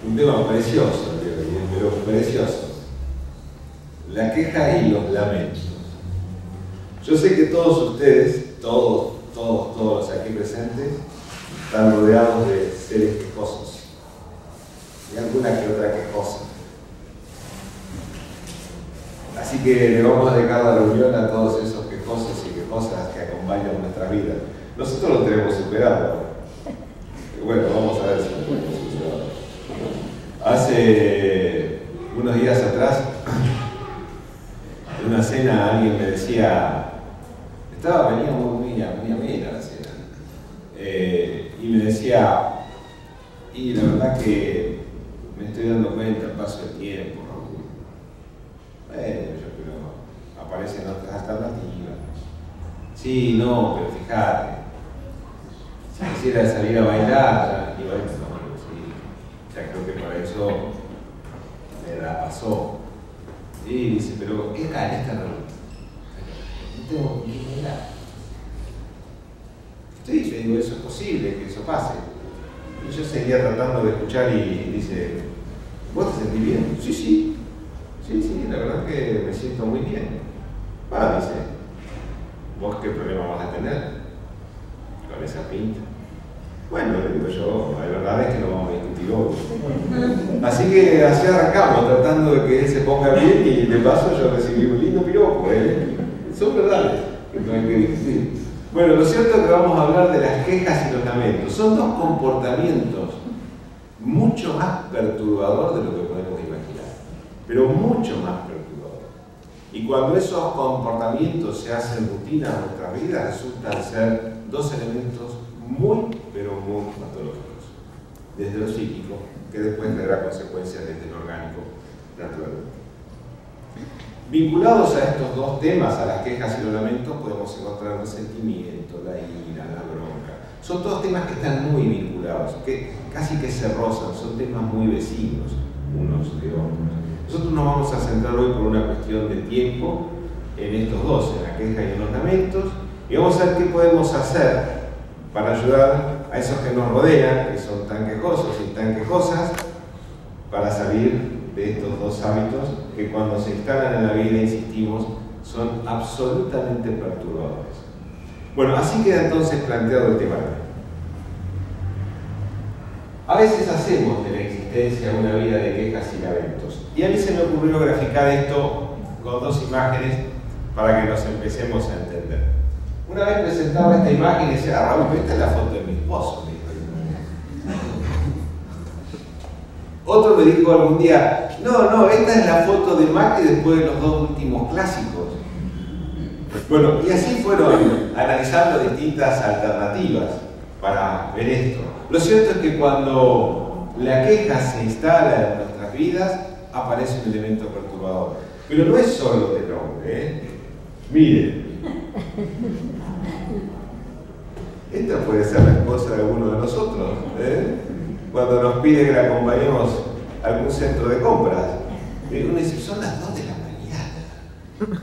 Un tema precioso, pero precioso. La queja y los lamentos. Yo sé que todos ustedes, todos los aquí presentes, están rodeados de seres quejosos. Y alguna que otra quejosa. Así que le vamos a dejar la reunión a todos esos quejosos y quejosas que acompañan nuestra vida. Nosotros lo tenemos superado. Bueno, vamos a ver si lo tenemos superado. Hace unos días atrás, en una cena, alguien me decía, venía muy amena la cena, y me decía, y la verdad que me estoy dando cuenta al paso del tiempo, ¿no? Bueno, yo creo, aparecen otras alternativas. Sí, no, pero fíjate, si quisiera salir a bailar, y bueno, no, sí, ya creo que para eso me la pasó. Y dice, pero en esta reunión no tengo ni idea. Sí, yo digo, eso es posible, que eso pase. Y yo seguía tratando de escuchar y dice, ¿vos te sentís bien? Sí, la verdad que me siento muy bien. Va, dice, ¿vos qué problema vas a tener con esa pinta? Bueno, le digo yo, la verdad es que no vamos a discutir hoy. Así que así arrancamos, tratando de que él se ponga bien y de paso yo recibí un lindo piropo, Son verdades, que no hay que discutir. Bueno, lo cierto es que vamos a hablar de las quejas y los lamentos. Son dos comportamientos mucho más perturbadores de lo que podemos imaginar, pero mucho más perturbadores. Y cuando esos comportamientos se hacen rutina en nuestra vida, resultan ser dos elementos muy, pero muy patológicos. Desde lo psíquico, que después tendrá consecuencias desde lo orgánico, naturalmente. Vinculados a estos dos temas, a las quejas y los lamentos, podemos encontrar el resentimiento, la ira, la bronca. Son todos temas que están muy vinculados, que casi que se rozan, son temas muy vecinos unos de otros. Nosotros nos vamos a centrar hoy por una cuestión de tiempo en estos dos, en la queja y en los lamentos, y vamos a ver qué podemos hacer para ayudar a esos que nos rodean, que son tan quejosos y tan quejosas, para salir de estos dos hábitos que cuando se instalan en la vida, insistimos, son absolutamente perturbadores. Bueno, así queda entonces planteado el tema. A veces hacemos de la existencia una vida de quejas y lamentos. Y a mí se me ocurrió graficar esto con dos imágenes para que nos empecemos a entender. Una vez presentaba esta imagen y decía, Raúl, esta es la foto de mi esposo. Otro me dijo algún día, no, esta es la foto de Macri después de los dos últimos clásicos. Bueno, y así fueron analizando distintas alternativas para ver esto. Lo cierto es que cuando la queja se instala en nuestras vidas, aparece un elemento perturbador. Pero no es solo del hombre, Miren. Esta puede ser la esposa de alguno de nosotros, cuando nos pide que la acompañemos a algún centro de compras. Uno dice, son las 2 de la mañana.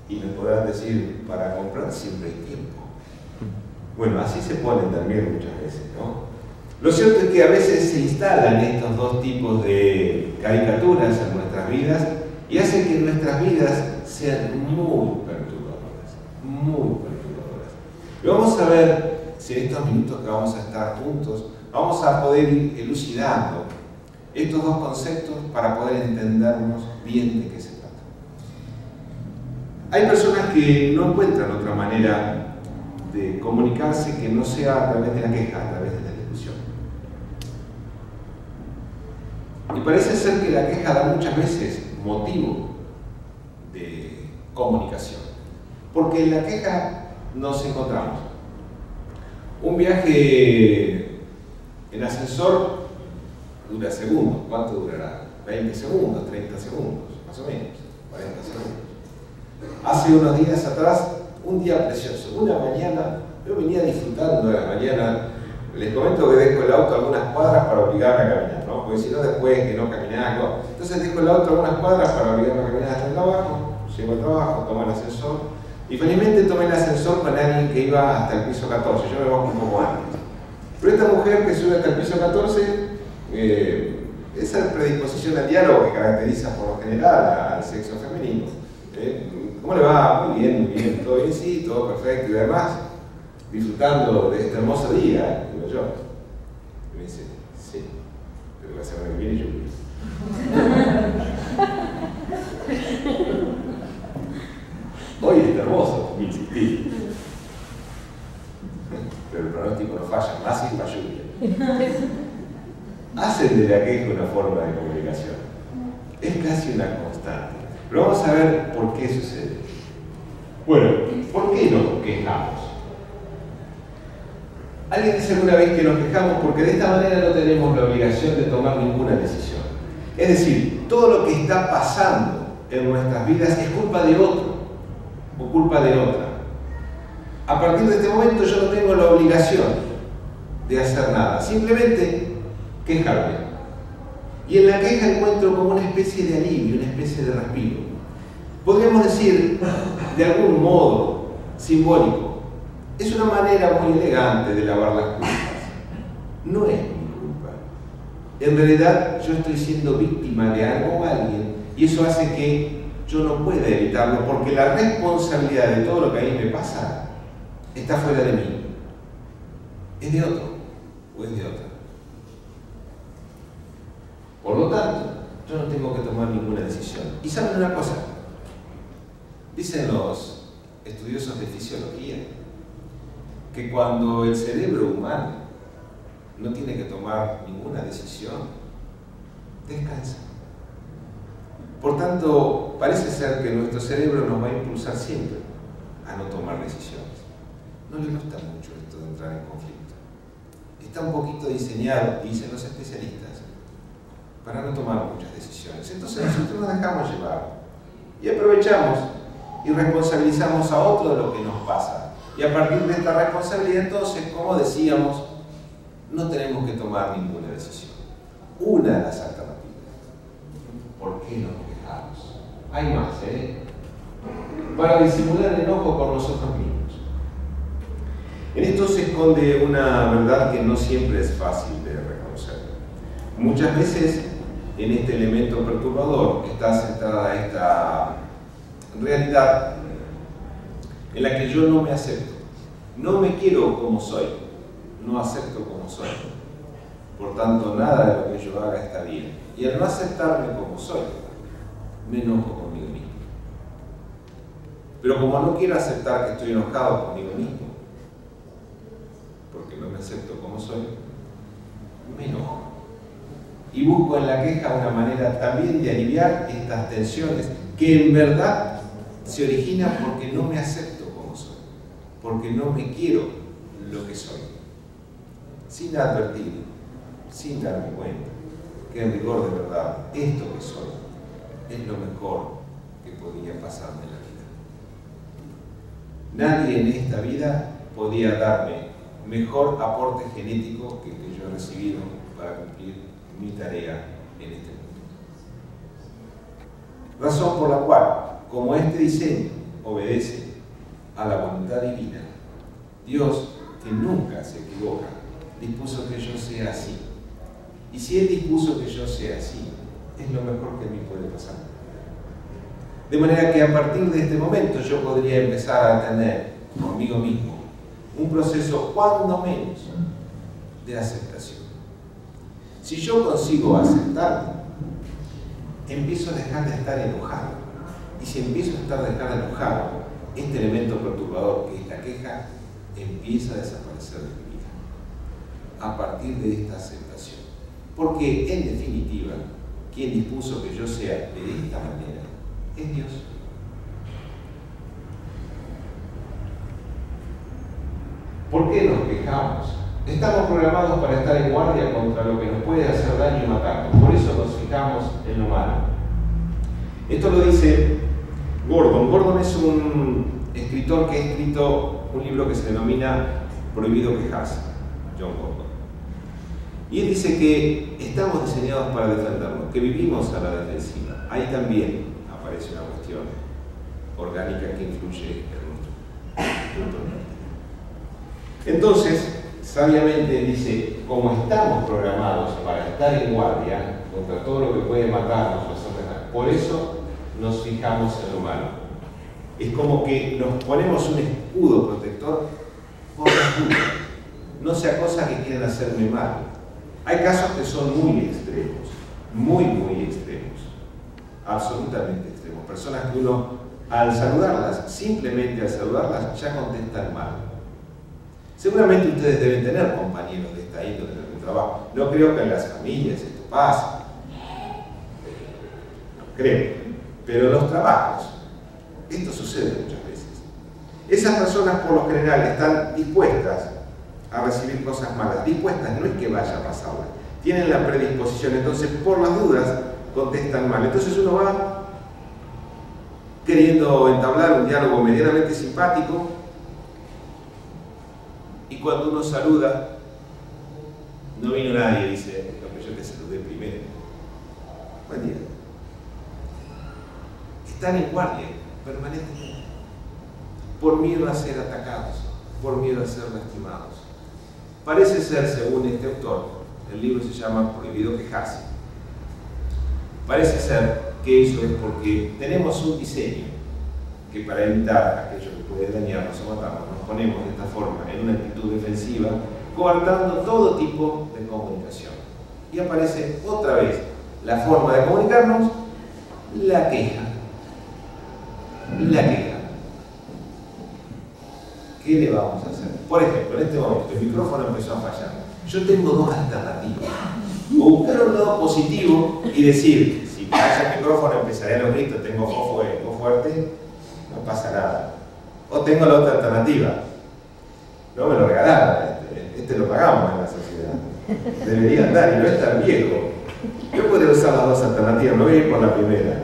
Y me podrán decir, para comprar siempre hay tiempo. Bueno, así se ponen también muchas veces, ¿no? Lo cierto es que a veces se instalan estos dos tipos de caricaturas en nuestras vidas y hacen que nuestras vidas sean muy perturbadoras, muy perturbadoras. Y vamos a ver si en estos minutos que vamos a estar juntos, vamos a poder ir elucidando estos dos conceptos para poder entendernos bien de qué se trata. Hay personas que no encuentran otra manera de comunicarse que no sea a través de la queja, a través de la discusión. Y parece ser que la queja da muchas veces motivo de comunicación. Porque en la queja nos encontramos. Un viaje en ascensor dura segundos. ¿Cuánto durará? 20 segundos, 30 segundos, más o menos, 40 segundos. Hace unos días atrás, un día precioso, una mañana, yo venía disfrutando de la mañana. Les comento que dejo el auto algunas cuadras para obligarme a caminar, ¿no? Porque si no, después que no caminaba, ¿no? Entonces dejo el auto algunas cuadras para obligarme a caminar hasta el trabajo, llego al trabajo, tomo el ascensor, y felizmente tomé el ascensor con alguien que iba hasta el piso 14, yo me bajo un poco antes. Pero esta mujer que sube hasta el piso 14 esa predisposición al diálogo que caracteriza por lo general al sexo femenino. ¿Cómo le va? Muy bien, todo bien, sí, todo perfecto y demás, disfrutando de este hermoso día, digo yo. Y me dice, sí, pero la semana que viene lluvia. Hoy está hermoso, insistí. Pero el pronóstico no falla, más sin la lluvia. Hacen de la queja una forma de comunicación. Es casi una constante. Pero vamos a ver por qué sucede. Bueno, ¿por qué nos quejamos? Alguien dice alguna vez que nos quejamos porque de esta manera no tenemos la obligación de tomar ninguna decisión. Es decir, todo lo que está pasando en nuestras vidas es culpa de otro o culpa de otra. A partir de este momento yo no tengo la obligación de hacer nada, simplemente quejarme. Y en la queja encuentro como una especie de alivio, una especie de respiro. Podríamos decir, de algún modo simbólico, es una manera muy elegante de lavar las culpas. No es mi culpa. En realidad yo estoy siendo víctima de algo o alguien y eso hace que yo no pueda evitarlo porque la responsabilidad de todo lo que a mí me pasa está fuera de mí. ¿Es de otro o es de otra? Por lo tanto, yo no tengo que tomar ninguna decisión. ¿Y saben una cosa? Dicen los estudiosos de fisiología que cuando el cerebro humano no tiene que tomar ninguna decisión, descansa. Por tanto, parece ser que nuestro cerebro nos va a impulsar siempre a no tomar decisiones. No le gusta mucho esto de entrar en conflicto. Está un poquito diseñado, dicen los especialistas, para no tomar muchas decisiones. Entonces nosotros nos dejamos llevar y aprovechamos y responsabilizamos a otro de lo que nos pasa. Y a partir de esta responsabilidad, entonces, como decíamos, no tenemos que tomar ninguna decisión. Una de las alternativas. ¿Por qué nos quejamos? Hay más, para disimular el enojo con nosotros mismos. En esto se esconde una verdad que no siempre es fácil de reconocer. Muchas veces en este elemento perturbador está centrada esta realidad en la que yo no me acepto. No me quiero como soy, no acepto como soy. Por tanto, nada de lo que yo haga está bien. Y al no aceptarme como soy, me enojo conmigo mismo. Pero como no quiero aceptar que estoy enojado conmigo mismo, porque no me acepto como soy, me enojo. Y busco en la queja una manera también de aliviar estas tensiones que en verdad se originan porque no me acepto como soy, porque no me quiero lo que soy, sin advertir, sin darme cuenta que en rigor de verdad esto que soy es lo mejor que podría pasarme en la vida. Nadie en esta vida podía darme mejor aporte genético que el que yo he recibido para cumplir mi tarea en este mundo. Razón por la cual, como este diseño obedece a la voluntad divina, Dios, que nunca se equivoca, dispuso que yo sea así. Y si Él dispuso que yo sea así, es lo mejor que a mí puede pasar. De manera que a partir de este momento yo podría empezar a tener conmigo mismo un proceso, cuando menos, de aceptación. Si yo consigo aceptarme, empiezo a dejar de estar enojado. Y si empiezo a dejar enojado, este elemento perturbador que es la queja, empieza a desaparecer de mi vida. A partir de esta aceptación. Porque, en definitiva, quien dispuso que yo sea de esta manera es Dios. ¿Por qué nos quejamos? Estamos programados para estar en guardia contra lo que nos puede hacer daño y matarnos. Por eso nos fijamos en lo malo. Esto lo dice Gordon. Gordon es un escritor que ha escrito un libro que se denomina Prohibido quejarse. John Gordon. Y él dice que estamos diseñados para defendernos, que vivimos a la defensiva. Ahí también aparece una cuestión orgánica que influye en nuestro punto. Entonces, sabiamente dice, como estamos programados para estar en guardia contra todo lo que puede matarnos, por eso nos fijamos en lo malo. Es como que nos ponemos un escudo protector por las dudas. No sea cosa que quieran hacerme mal. Hay casos que son muy extremos, muy extremos, absolutamente extremos. Personas que uno, al saludarlas, simplemente al saludarlas, ya contestan mal. Seguramente ustedes deben tener compañeros de esta índole en el trabajo. No creo que en las familias esto pase. No creo. Pero en los trabajos, esto sucede muchas veces. Esas personas por lo general están dispuestas a recibir cosas malas. Dispuestas, no es que vaya a pasarlas. Tienen la predisposición, entonces por las dudas contestan mal. Entonces uno va queriendo entablar un diálogo medianamente simpático y cuando uno saluda, no vino nadie, dice, no, yo te saludé primero. Buen día. Están en guardia permanentemente, por miedo a ser atacados, por miedo a ser lastimados. Parece ser, según este autor, el libro se llama Prohibido quejarse, parece ser que eso es porque tenemos un diseño que para evitar aquello que puede dañarnos o matarnos, nos ponemos de esta forma en una actitud defensiva, coartando todo tipo de comunicación. Y aparece otra vez la forma de comunicarnos, la queja. La queja. ¿Qué le vamos a hacer? Por ejemplo, en este momento el micrófono empezó a fallar. Yo tengo dos alternativas. O buscar un lado positivo y decir, si falla el micrófono empezaré a los gritos, tengo voz fuerte, no pasa nada. O tengo la otra alternativa. No me lo regalaron, este lo pagamos en la sociedad. Debería andar y no es tan viejo. Yo podría usar las dos alternativas, me voy a ir por la primera.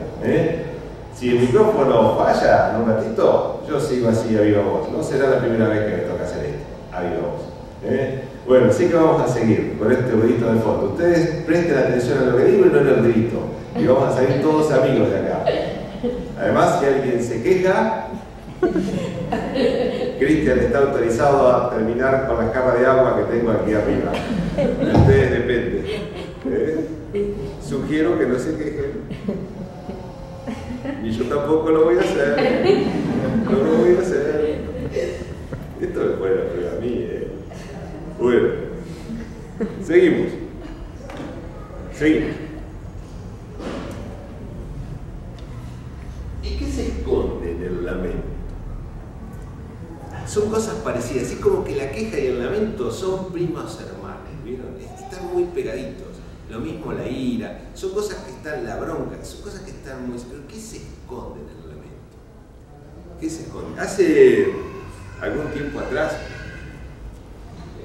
Si el micrófono falla en un ratito, yo sigo así a viva voz. No será la primera vez que me toca hacer esto, a viva voz. Bueno, así que vamos a seguir con este ruidito de fondo. Ustedes presten atención a lo que digo y no lo grito. Y vamos a salir todos amigos de acá. Además, si alguien se queja, Cristian está autorizado a terminar con las capas de agua que tengo aquí arriba. De ustedes depende. Sugiero que no se quejen. Y yo tampoco lo voy a hacer. No lo voy a hacer. Esto me pone la prueba a mí, Bueno. Seguimos. ¿Y qué se esconde en el lamento? Son cosas parecidas. Es como que la queja y el lamento son primos hermanos, ¿vieron? Están muy pegaditos. Lo mismo la ira, son cosas que están, la bronca, son cosas que están muy... ¿Pero qué se esconde en el lamento? ¿Qué se esconde? Hace algún tiempo atrás...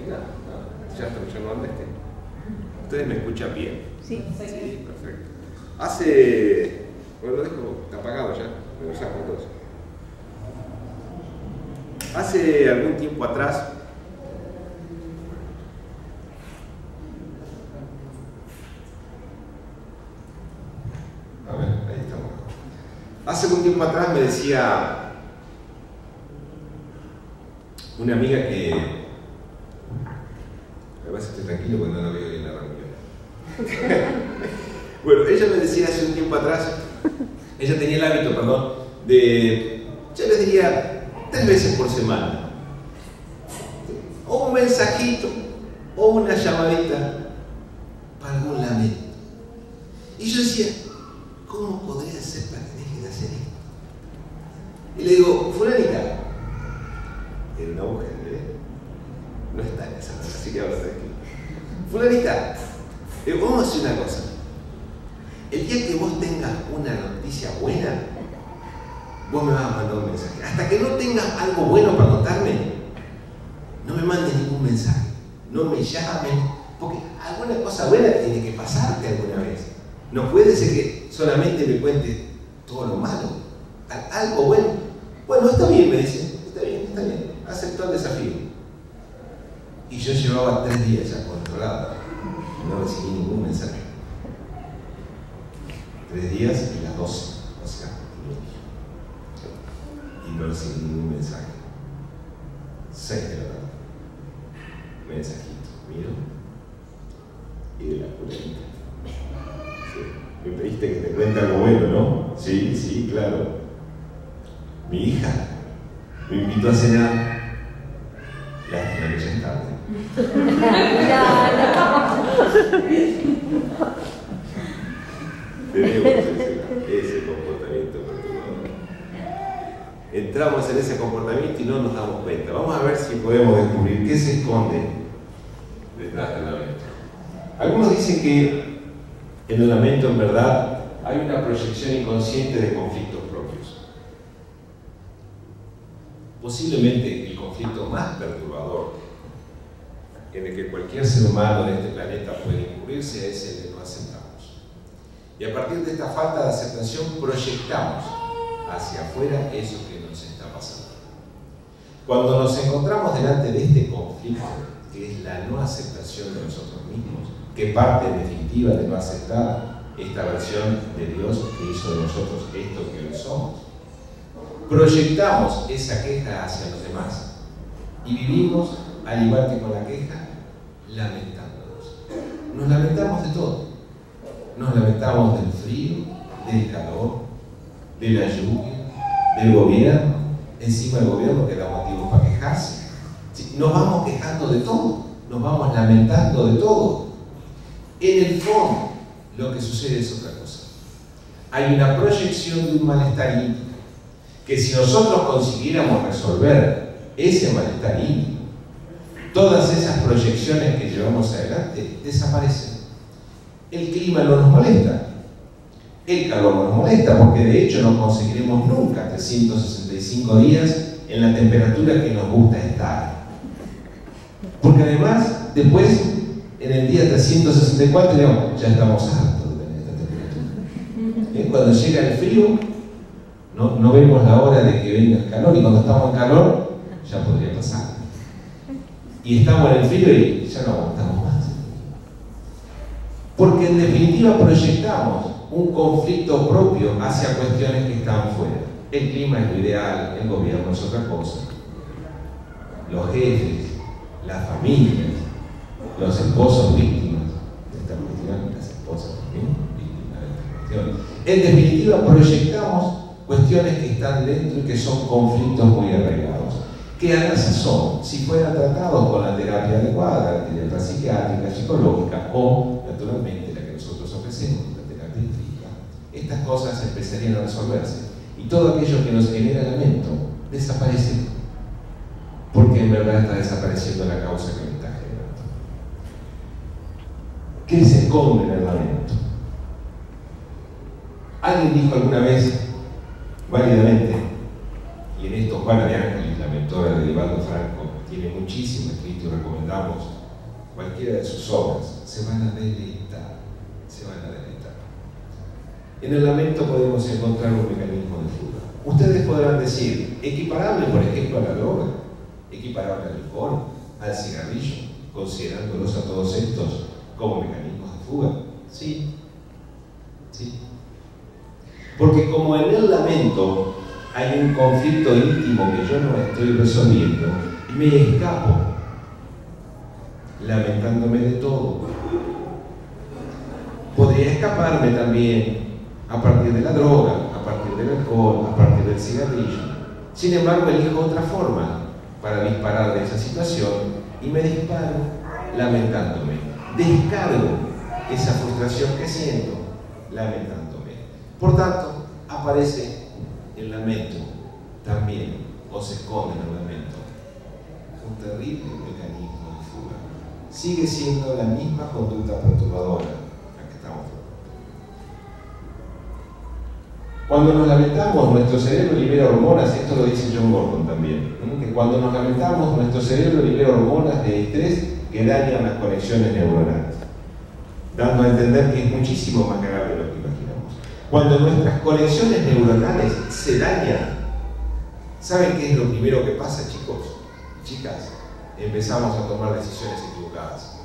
ya está escuchando antes. ¿Ustedes me escuchan bien? Sí, sí, perfecto. Hace... Bueno, lo dejo apagado ya, me lo saco entonces. Hace algún tiempo atrás... Hace un tiempo atrás me decía una amiga que... Además estoy tranquilo porque no la veo en la reunión. Bueno, ella me decía hace un tiempo atrás, ella tenía el hábito, perdón, de, yo les diría, 3 veces por semana. O un mensajito, o una llamadita para algún lamento. Y yo decía, ¿cómo podría ser para que deje de hacer esto? Y le digo, fulanita, era una mujer, no está en esa cosa, así que hablo tranquilo. Fulanita, vamos a hacer una cosa. El día que vos tengas una noticia buena, vos me vas a mandar un mensaje. Hasta que no tengas algo bueno para contarme, no me mandes ningún mensaje, no me llames, porque alguna cosa buena tiene que pasarte alguna vez. No puede ser que solamente me cuentes todo lo malo. Algo bueno. Bueno, está bien, me dice. Está bien. Aceptó el desafío. Y yo llevaba 3 días ya controlado. No recibí ningún mensaje. 3 días y las 12. O sea, y no recibí ningún mensaje. 6 de la tarde. mensajito, miro, y de la fulanita. Sí. Me pediste que te cuente algo bueno, ¿no? Sí, sí, claro. Mi hija me invitó a cenar. Lástima que ya es tarde. Tenemos ese comportamiento perturbador. Entramos en ese comportamiento y no nos damos cuenta. Vamos a ver si podemos descubrir qué se esconde detrás del lamento. Algunos dicen que en el lamento, en verdad, hay una proyección inconsciente de conflictos propios. Posiblemente el conflicto más perturbador en el que cualquier ser humano de este planeta puede incurrirse es el de no aceptarnos. Y a partir de esta falta de aceptación proyectamos hacia afuera eso que nos está pasando. Cuando nos encontramos delante de este conflicto, que es la no aceptación de nosotros mismos, que parte en definitiva de no aceptar esta versión de Dios que hizo de nosotros esto que hoy somos, proyectamos esa queja hacia los demás y vivimos, al igual que con la queja, lamentándonos. Nos lamentamos de todo. Nos lamentamos del frío, del calor, de la lluvia, del gobierno. Encima del gobierno que da motivos para quejarse. ¿Sí? Nos vamos quejando de todo, nos vamos lamentando de todo. En el fondo, lo que sucede es otra cosa. Hay una proyección de un malestar íntimo, que si nosotros consiguiéramos resolver ese malestar íntimo, todas esas proyecciones que llevamos adelante desaparecen. El clima no nos molesta, el calor no nos molesta, porque de hecho no conseguiremos nunca 365 días en la temperatura que nos gusta estar. Porque además, después, en el día 364, digamos, ya estamos hartos de tener esta temperatura. Cuando llega el frío, no vemos la hora de que venga el calor, y cuando estamos en calor, ya podría pasar. Y estamos en el frío y ya no aguantamos más. Porque en definitiva proyectamos un conflicto propio hacia cuestiones que están fuera. El clima es lo ideal, el gobierno es otra cosa. Los jefes, las familias, los esposos víctimas de esta cuestión, las esposas también víctimas de esta cuestión. En definitiva proyectamos cuestiones que están dentro y que son conflictos muy arraigados, que a la sazón, si fueran tratados con la terapia adecuada, la terapia psiquiátrica, psicológica o, naturalmente, la que nosotros ofrecemos, la terapia empírica, estas cosas empezarían a resolverse y todo aquello que nos genera lamento desaparece, porque en verdad está desapareciendo la causa que me está generando. ¿Qué se esconde en el lamento? Alguien dijo alguna vez, válidamente, y en esto Juana de Ángeles, la mentora de Divaldo Franco, tiene muchísimo escrito y recomendamos cualquiera de sus obras, se van a deleitar, se van a deleitar. En el lamento podemos encontrar un mecanismo de fuga. Ustedes podrán decir, equiparable por ejemplo a la droga, equiparable al alcohol, al cigarrillo, considerándolos a todos estos como mecanismos de fuga. Sí, sí. Porque como en el lamento hay un conflicto íntimo que yo no estoy resolviendo, me escapo lamentándome de todo. Podría escaparme también a partir de la droga, a partir del alcohol, a partir del cigarrillo. Sin embargo, elijo otra forma para disparar de esa situación y me disparo lamentándome. Descargo esa frustración que siento lamentándome. Por tanto, aparece el lamento también, o se esconde en el lamento, un terrible mecanismo de fuga. Sigue siendo la misma conducta perturbadora la que estamos tratando. Cuando nos lamentamos, nuestro cerebro libera hormonas, esto lo dice John Gordon también, que cuando nos lamentamos, nuestro cerebro libera hormonas de estrés que dañan las conexiones neuronales, dando a entender que es muchísimo más grave de lo que imaginamos. Cuando nuestras conexiones neuronales se dañan, ¿saben qué es lo primero que pasa, chicos? Chicas, empezamos a tomar decisiones equivocadas.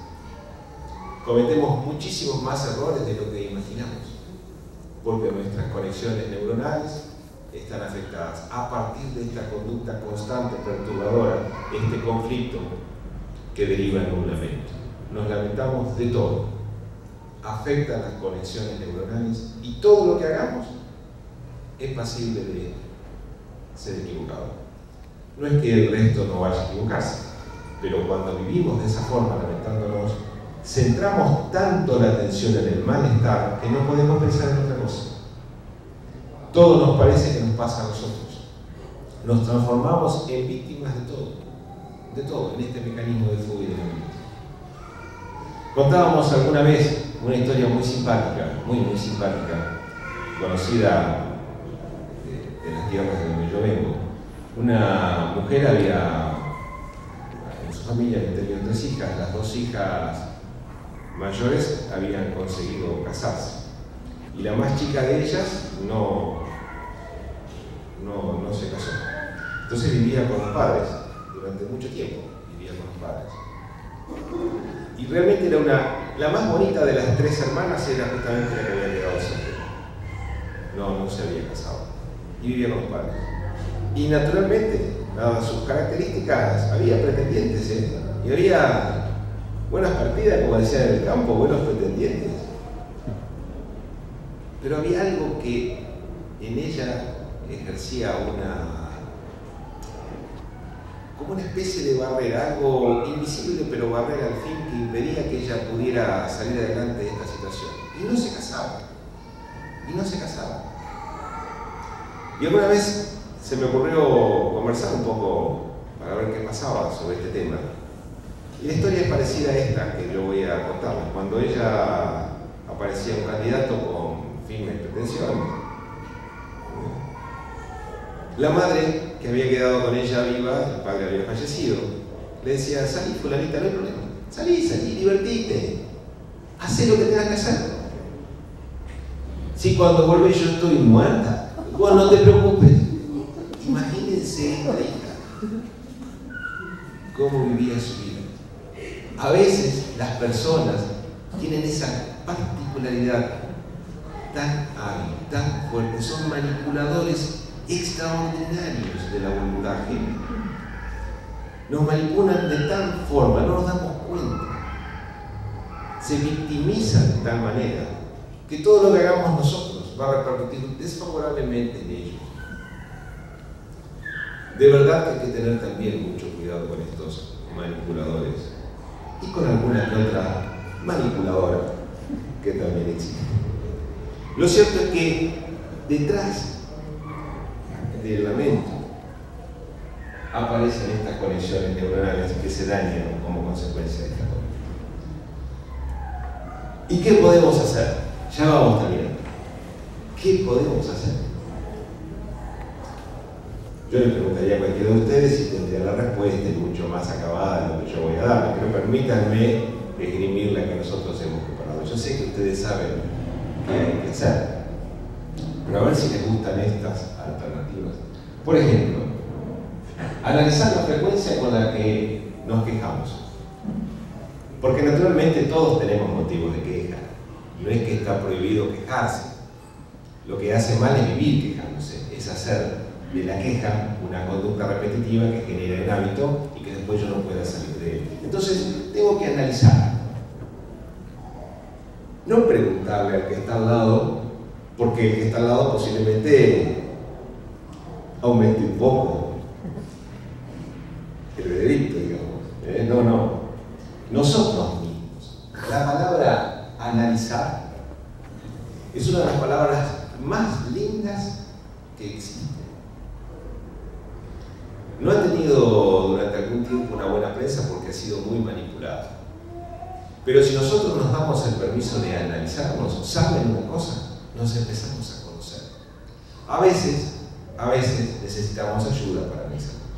Cometemos muchísimos más errores de lo que imaginamos, porque nuestras conexiones neuronales están afectadas a partir de esta conducta constante, perturbadora, este conflicto que deriva en un lamento. Nos lamentamos de todo. Afectan las conexiones neuronales y todo lo que hagamos es pasible de ser equivocado. No es que el resto no vaya a equivocarse, pero cuando vivimos de esa forma, lamentándonos, centramos tanto la atención en el malestar que no podemos pensar en otra cosa. Todo nos parece que nos pasa a nosotros. Nos transformamos en víctimas de todo, en este mecanismo de fuga y de lamento. Contábamos alguna vez una historia muy simpática, muy simpática, conocida de las tierras de donde yo vengo. Una mujer en su familia había tenido 3 hijas, las 2 hijas mayores habían conseguido casarse. Y la más chica de ellas no se casó. Entonces vivía con los padres, durante mucho tiempo vivía con los padres. Y realmente era la más bonita de las 3 hermanas, era justamente la que había quedado soltera. No se había casado. Y vivía con los padres. Y naturalmente, dadas sus características, había pretendientes, y había buenas partidas, como decían en el campo, buenos pretendientes. Pero había algo que en ella ejercía como una especie de barrera, algo invisible pero barrera al fin, que impedía que ella pudiera salir adelante de esta situación. Y no se casaba. Y alguna vez se me ocurrió conversar un poco para ver qué pasaba sobre este tema. Y la historia es parecida a esta que yo voy a contarles. Cuando ella aparecía un candidato con firmes pretensiones, la madre, que había quedado con ella viva, el padre había fallecido, le decía: salí, fulanita, no hay problema. Salí, divertite. Hacé lo que tengas que hacer. Si cuando vuelve yo estoy muerta, vos no te preocupes. Imagínense esta hija, cómo vivía su vida. A veces las personas tienen esa particularidad tan hábil, tan fuerte, son manipuladores extraordinarios de la voluntad ajena. Nos manipulan de tal forma, no nos damos cuenta. Se victimizan de tal manera que todo lo que hagamos nosotros va a repercutir desfavorablemente en ellos. De verdad que hay que tener también mucho cuidado con estos manipuladores y con alguna que otra manipuladora que también existe. Lo cierto es que detrás del lamento aparecen estas conexiones neuronales que se dañan como consecuencia de esta cosa. ¿Y qué podemos hacer? Ya vamos terminando. ¿Qué podemos hacer? Yo le preguntaría a cualquiera de ustedes si tendría la respuesta y mucho más acabada de lo que yo voy a dar, pero permítanme esgrimir la que nosotros hemos preparado. Yo sé que ustedes saben qué hay que hacer, pero a ver si les gustan estas alternativas. Por ejemplo, analizar la frecuencia con la que nos quejamos. Porque naturalmente todos tenemos motivos de queja. No es que está prohibido quejarse. Lo que hace mal es vivir quejándose, es hacer de la queja una conducta repetitiva que genera el hábito y que después yo no pueda salir de él. Entonces, tengo que analizar. No preguntarle al que está al lado, porque el que está al lado posiblemente aumente un poco el veredicto, digamos. No. Nosotros mismos. La palabra analizar es una de las palabras más lindas que existen. No ha tenido durante algún tiempo una buena prensa porque ha sido muy manipulado. Pero si nosotros nos damos el permiso de analizarnos, ¿saben una cosa? Nos empezamos a conocer. A veces necesitamos ayuda para analizarnos.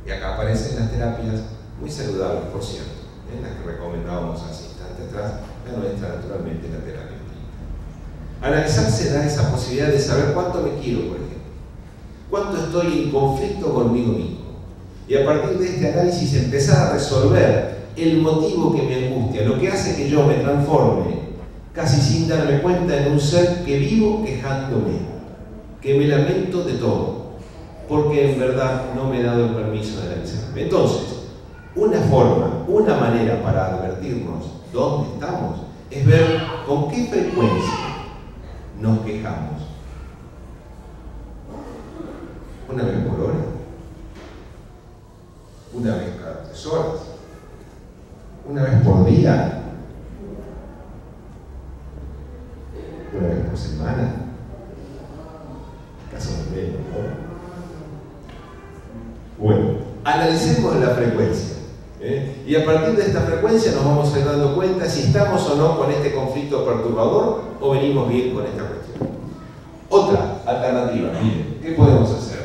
Y acá aparecen las terapias muy saludables, por cierto, las que recomendábamos hace instante atrás. La nuestra, naturalmente, la terapia clínica. Analizarse da esa posibilidad de saber cuánto me quiero, por ejemplo. Cuánto estoy en conflicto conmigo mismo. Y a partir de este análisis empezar a resolver el motivo que me angustia, lo que hace que yo me transforme, casi sin darme cuenta, en un ser que vivo quejándome, que me lamento de todo, porque en verdad no me he dado el permiso de analizarme. Entonces, Una forma, una manera para advertirnos dónde estamos es ver con qué frecuencia nos quejamos. ¿Una vez por hora? ¿Una vez cada 3 horas? ¿Una vez por día? ¿Una vez por semana? Caso de menos, ¿no? Bueno, analicemos la frecuencia. Y a partir de esta frecuencia nos vamos a ir dando cuenta si estamos o no con este conflicto perturbador o venimos bien con esta cuestión. Otra alternativa, miren, ¿qué podemos hacer?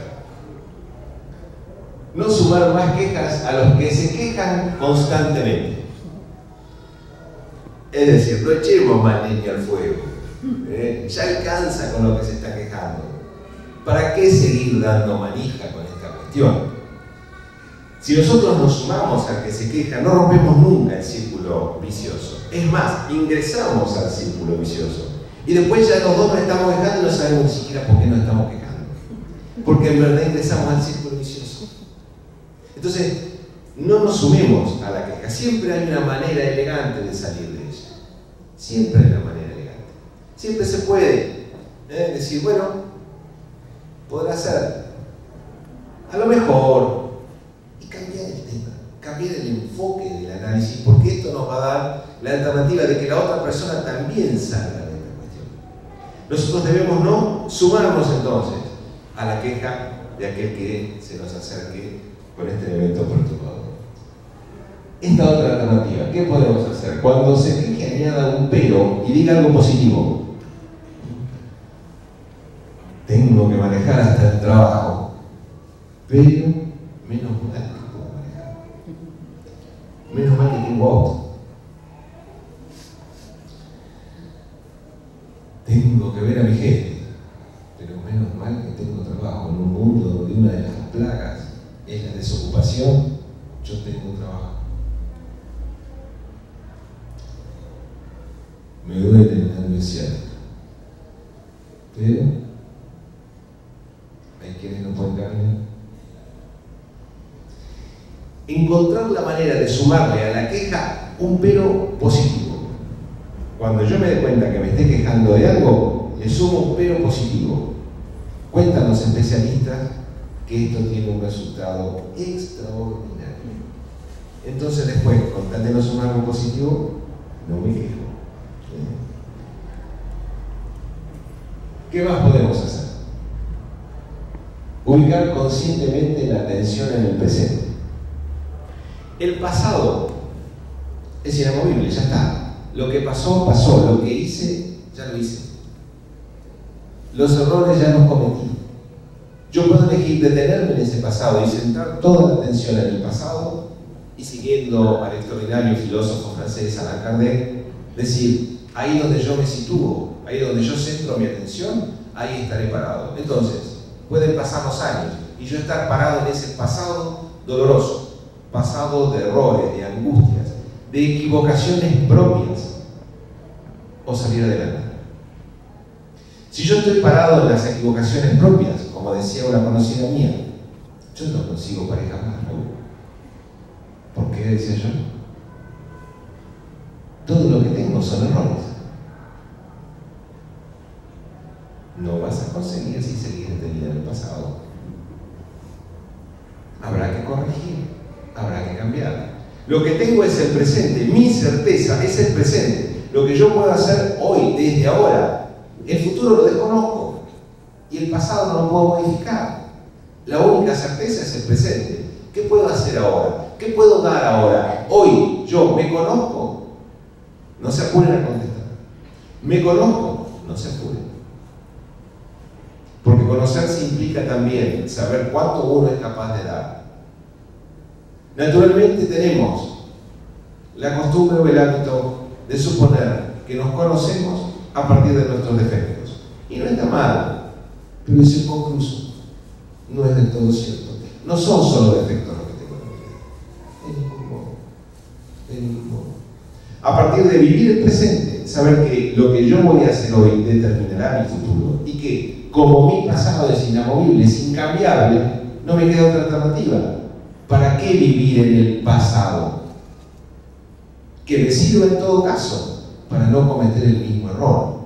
No sumar más quejas a los que se quejan constantemente. Es decir, no echemos más leña al fuego. Ya alcanza con lo que se está quejando. ¿Para qué seguir dando manija con esta cuestión? Si nosotros nos sumamos al que se queja, no rompemos nunca el círculo vicioso. Es más, ingresamos al círculo vicioso. Y después ya los dos nos estamos quejando y no sabemos ni siquiera por qué nos estamos quejando. Porque en verdad ingresamos al círculo vicioso. Entonces, no nos sumemos a la queja. Siempre hay una manera elegante de salir de ella. Siempre hay una manera elegante. Siempre se puede decir, bueno, podrá ser a lo mejor, y cambiar el tema, cambiar el enfoque del análisis, porque esto nos va a dar la alternativa de que la otra persona también salga de esta cuestión. Nosotros debemos no sumarnos entonces a la queja de aquel que se nos acerque con este elemento perturbador. Esta otra alternativa, ¿qué podemos hacer? Cuando se queje, añada un pero y diga algo positivo. Tengo que manejar hasta el trabajo, pero menos mal que puedo manejar. Menos mal que tengo auto. Tengo que ver a mi jefe, pero menos mal que tengo trabajo. En un mundo donde una de las plagas es la desocupación, yo tengo trabajo. Me duele la universidad, pero hay quienes no pueden caminar. Encontrar la manera de sumarle a la queja un pero positivo. Cuando yo me dé cuenta que me esté quejando de algo, le sumo un pero positivo. Cuentan los especialistas que esto tiene un resultado extraordinario. Entonces después, con tal de no sumar algo positivo, no me quejo. ¿Qué más podemos hacer? Ubicar conscientemente la atención en el presente. El pasado es inamovible, ya está. Lo que pasó, pasó. Lo que hice, ya lo hice. Los errores ya los cometí. Yo puedo elegir detenerme en ese pasado y centrar toda la atención en el pasado y, siguiendo al extraordinario filósofo francés Alain Kardec, decir, ahí donde yo me sitúo, ahí donde yo centro mi atención, ahí estaré parado. Entonces, pueden pasar los años y yo estar parado en ese pasado doloroso, pasado de errores, de angustias, de equivocaciones propias, o salir adelante. Si yo estoy parado en las equivocaciones propias, como decía una conocida mía, yo no consigo pareja más, ¿no? ¿Por qué decía yo? Todo lo que tengo son errores. No vas a conseguir si seguís detenido en el pasado. Habrá que corregir, habrá que cambiar. Lo que tengo es el presente, mi certeza es el presente. Lo que yo puedo hacer hoy, desde ahora. El futuro lo desconozco y el pasado no lo puedo modificar. La única certeza es el presente. ¿Qué puedo hacer ahora? ¿Qué puedo dar ahora? Hoy yo me conozco. No se apuren a contestar. Me conozco. No se apuren. Porque conocerse implica también saber cuánto uno es capaz de dar. Naturalmente tenemos la costumbre o el hábito de suponer que nos conocemos a partir de nuestros defectos. Y no está mal, pero es inconcluso. No es del todo cierto. No son solo defectos los que tengo en la vida. De ningún modo. De ningún modo. A partir de vivir el presente, saber que lo que yo voy a hacer hoy determinará mi futuro y que, como mi pasado es inamovible, es incambiable, no me queda otra alternativa ¿Para qué vivir en el pasado? Que me sirva en todo caso para no cometer el mismo error.